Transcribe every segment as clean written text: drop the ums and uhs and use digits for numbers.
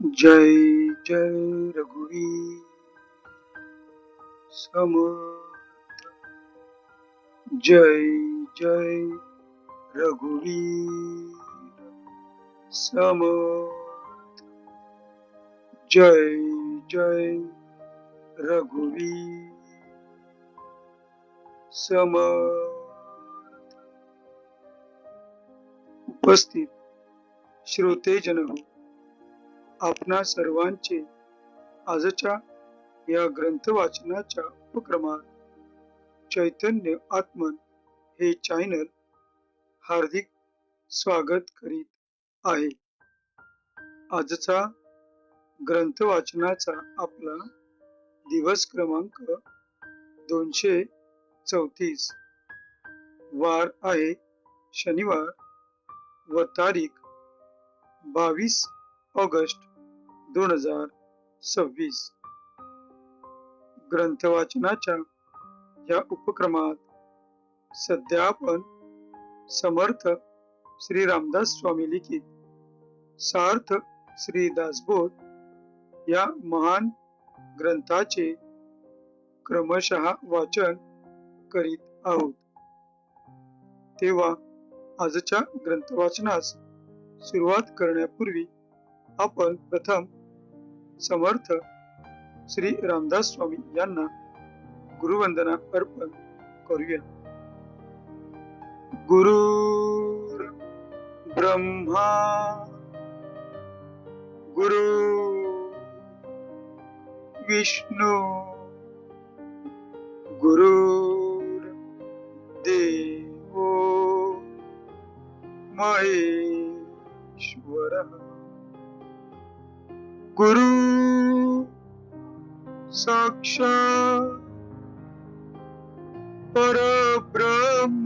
जय जय रघुवीर समर्थ। जय जय रघुवीर समर्थ। जय जय रघुवीर समर्थ। उपस्थित श्रोते जन हो, आपणा सर्वांचे आजच्या या ग्रंथ वाचनाच्या उपक्रमात चैतन्य आत्मन हे चॅनल हार्दिक स्वागत करीत आहे। आजचा ग्रंथ वाचनाचा आपला दिवस क्रमांक 234, वार आहे शनिवार व तारीख 22 ऑगस्ट 2026। ग्रंथ वाचनाच्या या उपक्रमात सध्या आपण समर्थ श्री रामदास स्वामी लिखित सार्थ श्री दासबोध या महान ग्रंथाचे क्रमशः वाचन करीत आहोत। तेव्हा आजच्या ग्रंथ वाचनास सुरुवात करण्यापूर्वी आपण प्रथम समर्थ श्री रामदास स्वामी यांना गुरुवंदना अर्पण करूया। गुरुर् ब्रह्मा गुरु विष्णु गुरुर् देवो महेश्वरः। गुरु साक्षात् परब्रह्म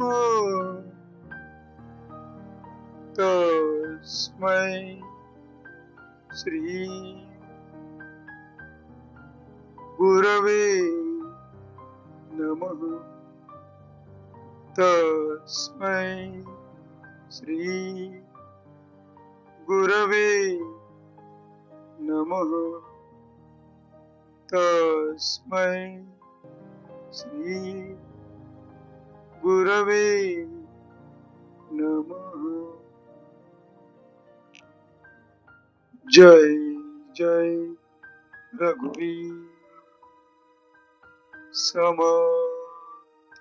तस्मै श्री गुरवे नमः। तस्मै श्री गुरवे नमः। तस्मै श्री गुरवे नमः। जय जय रघुवीर समर्थ।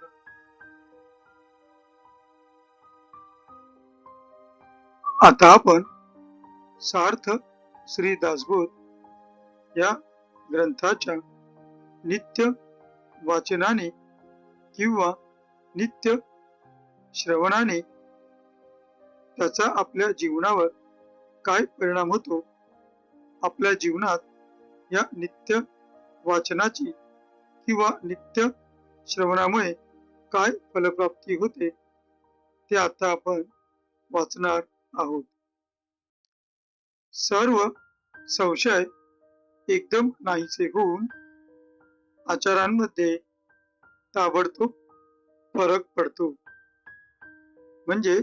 आता आपण सार्थ श्री दासबोध या ग्रंथाच्या नित्य वाचनाने किंवा नित्य श्रवणाने त्याचा आपल्या जीवनावर काय परिणाम होतो, आपल्या जीवनात या नित्य वाचनाची किंवा नित्य श्रवणामुळे काय फलप्राप्ती होते ते आता आपण वाचणार आहोत। सर्व संशय एकदम नाहीसे होऊन आचारांमध्ये ताबडतोब फरक पडतो। म्हणजे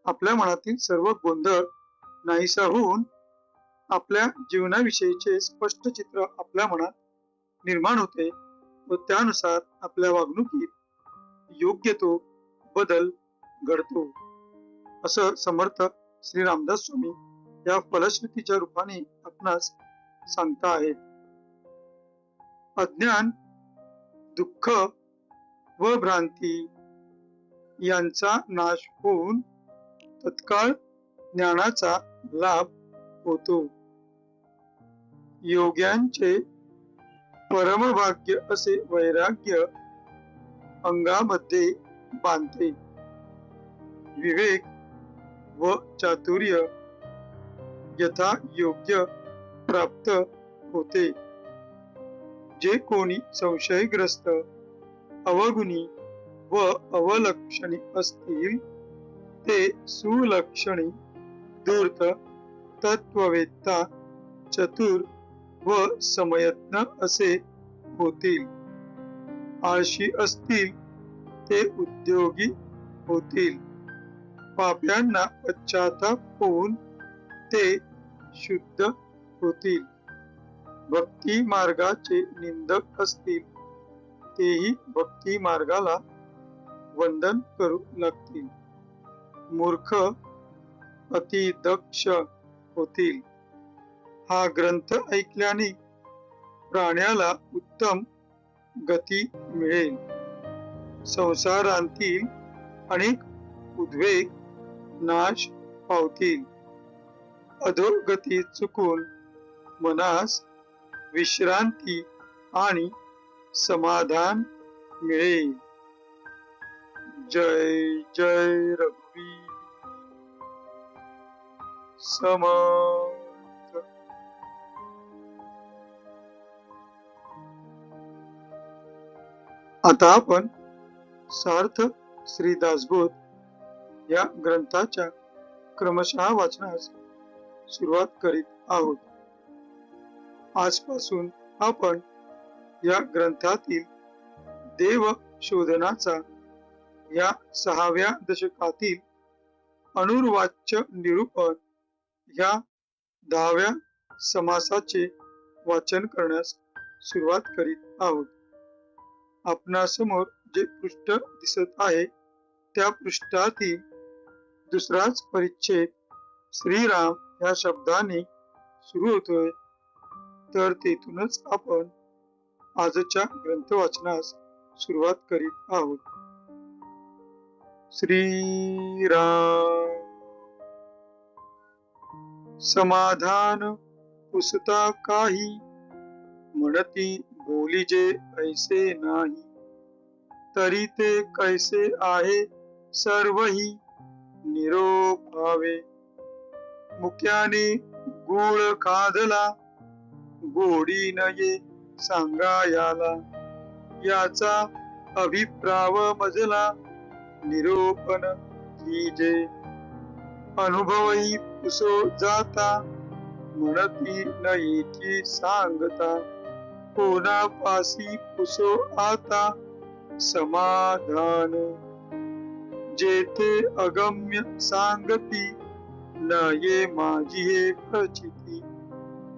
आपल्या मनातील सर्व गोंधळ नाहीसा होऊन आपल्या जीवनाविषयीचे स्पष्ट चित्र आपल्या मनात निर्माण होते व त्यानुसार आपल्या वागणुकीत योग्य तो बदल घडतो, असं समर्थ श्री रामदास स्वामी या फलश्रुतीच्या रूपाने आपणास सांगता आहेत। अज्ञान, दुःख व भ्रांती यांचा नाश होऊन तत्काळ ज्ञानाचा लाभ होतो। योग्यांचे परमभाग्य असे वैराग्य अंगामध्ये बांधते। विवेक व चातुर्य यथा योग्य प्राप्त होते। जे कोणी संशयग्रस्त, अवगुणी व अवलक्षणी असतील ते सुलक्षणी, धूर्त, तत्ववेत्ता, चतुर व समयत्न असे होतील। आळशी असतील ते उद्योगी होतील। पाप्यांना पश्चाताप होऊन ते शुद्ध होतील. भक्ती मार्गाचे निंदक असतील तेही भक्ती मार्गाला वंदन करू लागतील. मूर्ख अतिदक्ष होतील. हा ग्रंथ ऐकल्याने प्राण्याला उत्तम गती मिळेल. संसारांतील अनेक उद्वेग नाश पावतील. अधोगती चुकून मनास विश्रांती आणि समाधान मिळेल. जय जय रघुवीर समर्थ. आता आपण सार्थ श्री दासबोध या ग्रंथाच्या क्रमशः वाचनास सुरुवात करीत आहोत. आजपासून आपण या ग्रंथातील देव शोधनाचा या 6व्या दशकातील अनुर्वाच्य निरूपण ह्या 10व्या समासाचे वाचन करण्यास सुरुवात करीत आहोत. आपणासमोर जे पृष्ठ दिसत आहे त्या पृष्ठातील दुसराच परिच्छेद श्रीराम या शब्दाने सुरू होतोय. तर तेथूनच आपण आजच्या ग्रंथ वाचनास सुरुवात करीत आहोत. श्रीराम समाधान पुसता काही, म्हणती बोलिजे ऐसे नाही. तरी ते कैसे आहे सर्वही निरोप भावे. मुक्याने गुळ खादला, गोडी नये सांगायाला. याचा अभिप्राव मजला, निरोपण कीजे. अनुभवही पुसो जाता, म्हणती नाही की सांगता. कोणापासी पुसो आता समाधान. जेथे अगम्य सांगती, नये माझी हे प्रचिती.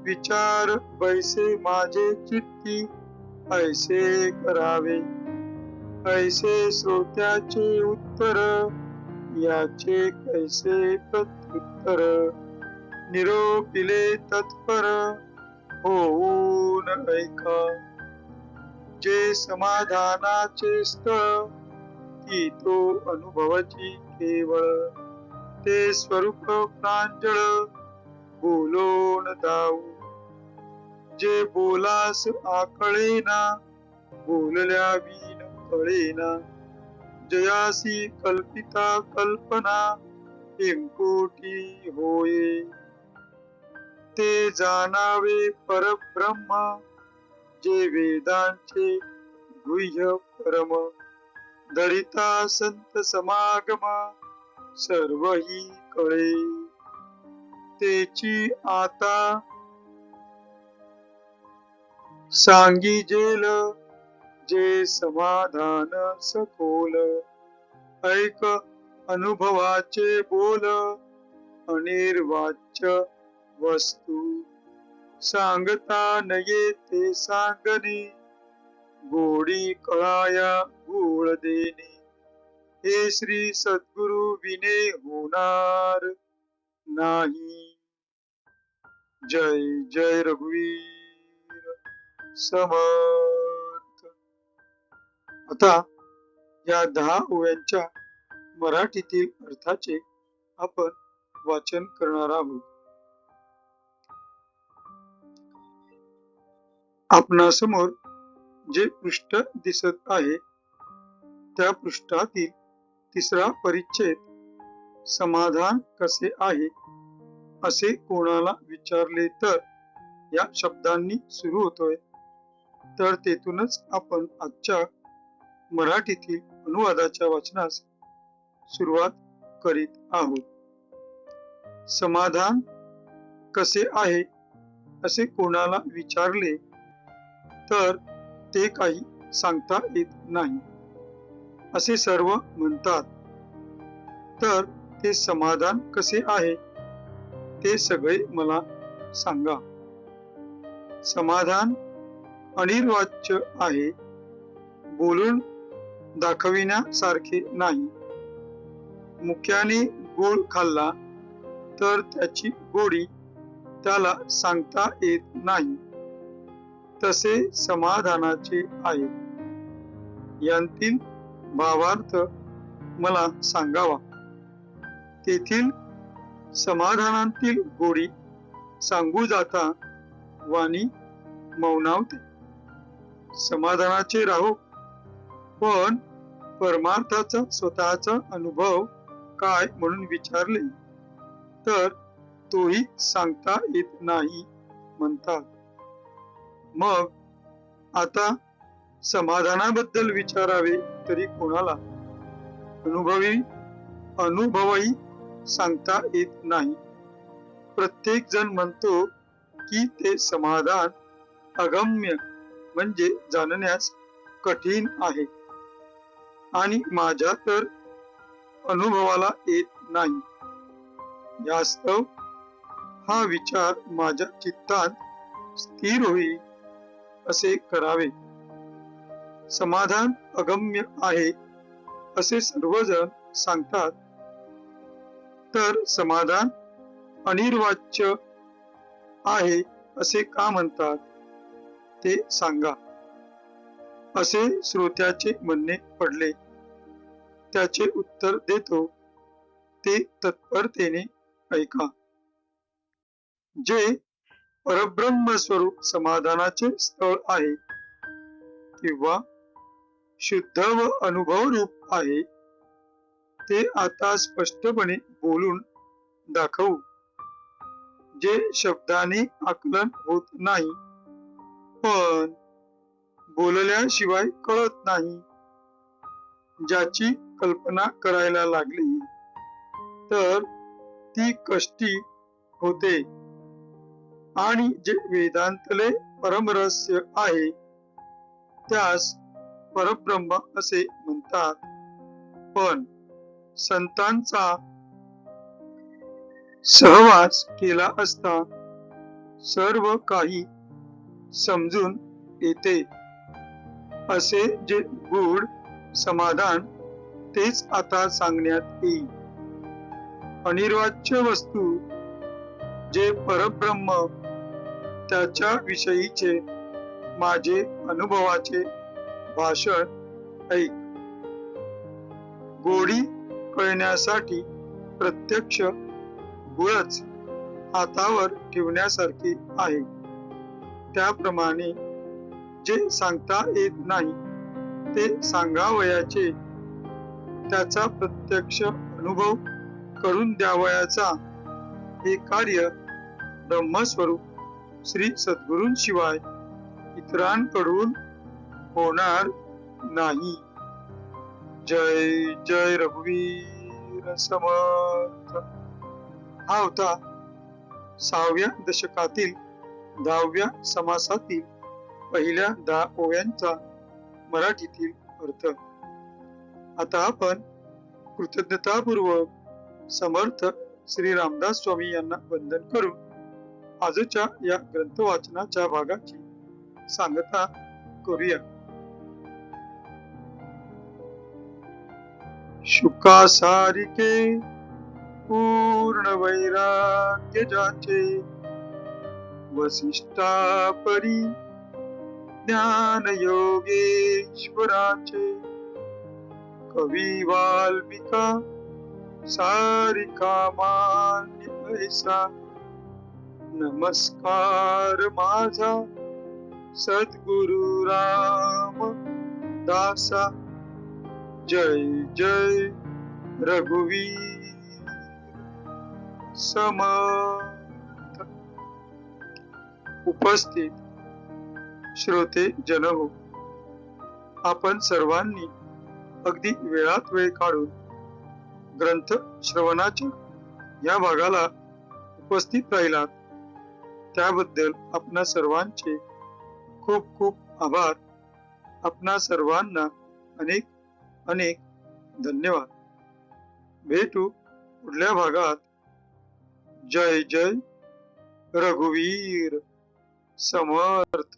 विचार बैसे माझे चित्ती, ऐसे करावे. ऐसे श्रोत्याचे उत्तर, याचे कैसे प्रत्युत्तर. निरोपिले तत्पर, होऊन ऐका. जे समाधानाचे स्थळ, ती तो अनुभवची केवळ. ते स्वरूप प्रांजळ, बोलोन दाऊ. जे बोलास आकळेना, बोलल्या विन कळेना. जयासी कल्पिता कल्पना, हेमकोटी होये. ते जाणावे परब्रह्म, जे वेदांचे गुह्य परम. धरिता संत समागम, सर्वही कळे. तेची आता सांगिजेल, जे समाधान सखोल. ऐक अनुभवाचे बोल, अनिर्वाच्य वस्तू. सांगता नये ते सांगणे, गोडी कळाया गुळ देणे. हे श्री सद्गुरु विने होणार नाही. जय जय रघुवीर समर्थ. आता या 10 ओव्यांच्या मराठीतील अर्थाचे आपण वाचन करणार आहोत. आपणासमोर जे पृष्ठ दिसत आहे त्या पृष्ठातील तिसरा परिच्छेद समाधान कसे आहे असे कोणाला विचारले तर या शब्दांनी सुरू होतोय. तर तेथूनच आपण आजच्या मराठीतील अनुवादाच्या वाचनास सुरुवात करीत आहोत. समाधान कसे आहे असे कोणाला विचारले तर ते काही सांगता येत नाही असे सर्व म्हणतात. तर ते समाधान कसे आहे ते सगळे मला सांगा. समाधान अनिर्वाच्य आहे, बोलून दाखविण्यासारखे नाही. मुख्याने गोड खाल्ला तर त्याची गोडी त्याला सांगता येत नाही, तसे समाधानाचे आहे. यांतील भावार्थ मला सांगावा. तेथील समाधानातील गोडी सांगू जाता वाणी मौनावते. समाधानाचे राहो, पण परमार्थाचा स्वतःचा अनुभव काय म्हणून विचारले तर तोही सांगता येत नाही म्हणतात. मग आता समाधानाबद्दल विचारावे तरी कोणाला? अनुभवही सांगता येत नाही. प्रत्येक जण म्हणतो की ते समाधान अगम्य म्हणजे जाणण्यास कठीण आहे आणि माझ्या तर अनुभवाला येत नाही. यास्तव हा विचार माझ्या चित्तात स्थिर होईल असे करावे. समाधान अगम्य आहे असे सर्वजण सांगतात, तर समाधान अनिर्वाच्य आहे असे का म्हणतात ते सांगा, असे श्रोत्याचे म्हणणे पडले. त्याचे उत्तर देतो, ते तत्परतेने ऐका. जे परब्रह्म स्वरूप समाधानाचे स्थळ आहे किंवा शुद्ध व अनुभव रूप आहे, ते आता स्पष्टपणे बोलून दाखवू. जे शब्दाने आकलन होत नाही, पण बोलल्याशिवाय कळत नाही, ज्याची कल्पना करायला लागली तर ती कष्टी होते, आणि जे वेदांतले परमरहस्य आहे त्यास परब्रह्म असे म्हणतात. पण संतांचा सहवास केला असता सर्व काही समजून येते. असे जे गूढ समाधान तेच आता सांगण्यात येईल. अनिर्वाच्य वस्तू जे परब्रह्म त्याच्या विषयीचे माझे अनुभवाचे भाषण ऐक. गोडी कळण्यासाठी प्रत्यक्ष गुळच हातावर ठेवण्यासारखे आहे. त्याप्रमाणे जे सांगता येत नाही ते सांगावयाचे, त्याचा प्रत्यक्ष अनुभव करून द्यावयाचा हे कार्य ब्रह्मस्वरूप श्री सद्गुरूंशिवाय इतरांकडून होणार नाही. जय जय रघुवीर समर्थ. हा होता 6व्या दशकातील 10व्या समासातील पहिल्या 10 ओव्यांचा मराठीतील अर्थ. आता आपण कृतज्ञतापूर्वक समर्थ श्री रामदास स्वामी यांना वंदन करून आजच्या या ग्रंथ वाचनाच्या भागाची सांगता करूया. शुकासारिके पूर्ण वैराग्य जाचे, वसिष्ठा परी ज्ञान योगेश्वराचे, कवी वाल्मिका सारिका मान्य ऐसा, नमस्कार माझा सद्गुरु राम दासा. जय जय रघुवीर समर्थ. उपस्थित श्रोते जन हो, आपण सर्वांनी अगदी वेळात वेळ काढून ग्रंथ श्रवणाच्या या भागाला उपस्थित राहिलात, त्याबद्दल आपणा सर्वांचे खूप खूप आभार. आपणा सर्वांना अनेक अनेक धन्यवाद. भेटू पुढल्या भागात. जय जय रघुवीर. समर्थ